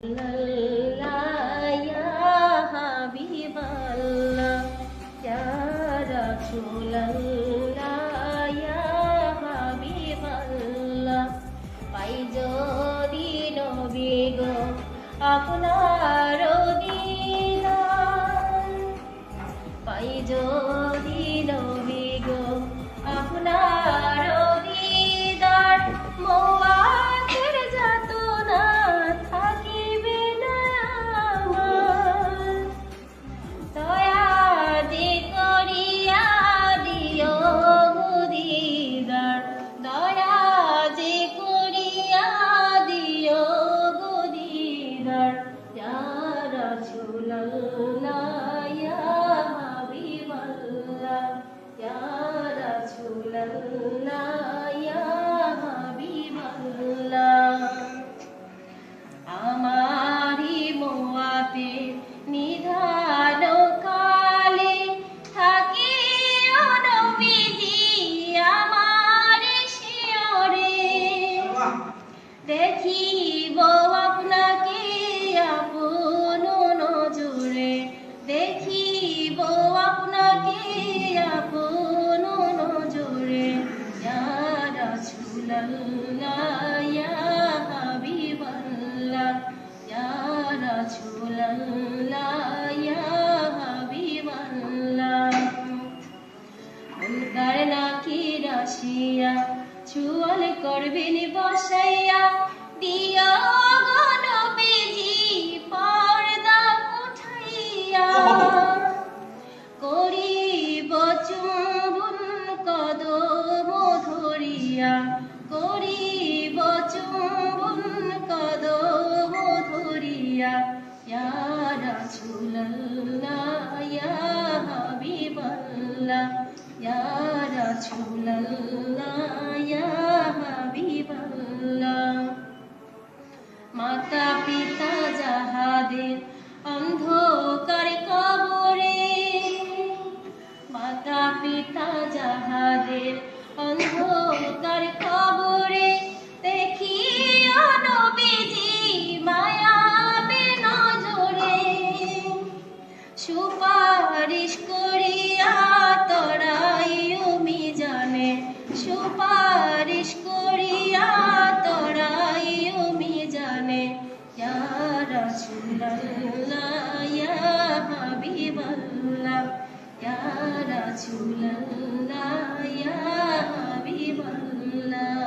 Allah ya Habiballah ya Rasulallah ya Habiballah পাই যদি নবী গো আপনার দিদার পাই যদি নবী গো আপনার দিদার মওয়াতের যাতনা থাকিবে না আমার দয়া যে করিয়া দিও গো দিদার দয়া যে করিয়া দিও গো দিদার ইয়া রাসূলুল্লাহ ইয়া হাবিবাল্লাহ ইয়া রাসূলুল্লাহ ইয়া হাবিবাল্লাহ আমারি মোয়াতে নিধান কালে থাকি ও নবীজি আমার শিয়রে দেখিব আপনাকে আপন নজরে দেখিব আপনাকে আপন নজরে ইয়া রাসূলুল্লাহ ইয়া হাবিবাল্লাহ ইয়া রাসূলুল্লাহ ইয়া হাবিবাল্লাহ মুনকার নাকির আসিয়া চুয়াল করবেন বসাইয়া দিও গো নবীজি পর্দা উঠাইয়া করিব চুম্বন কদম ধরিয়া করিব চুম্বন কদম ধরিয়া ইয়া রাসূলুল্লাহ ইয়া হাবিবাল্লাহ ইয়া রাসূলুল্লাহ ইয়া হাবিবাল্লাহ মাতা পিতা যাহাদের অন্ধকার কবরে মাতা পিতা যাহাদের অন্ধকার কবরে দেখিও নবীজি মায়াবে নজরে সুপারিশ করিয়া তরাইও মিজানে সুপারিশ করিয়া তরাইও মিজানে ইয়া রাসূলুল্লাহ ইয়া হাবিবাল্লাহ ইয়া রাসূলুল্লাহ ইয়া হাবিবাল্লাহ।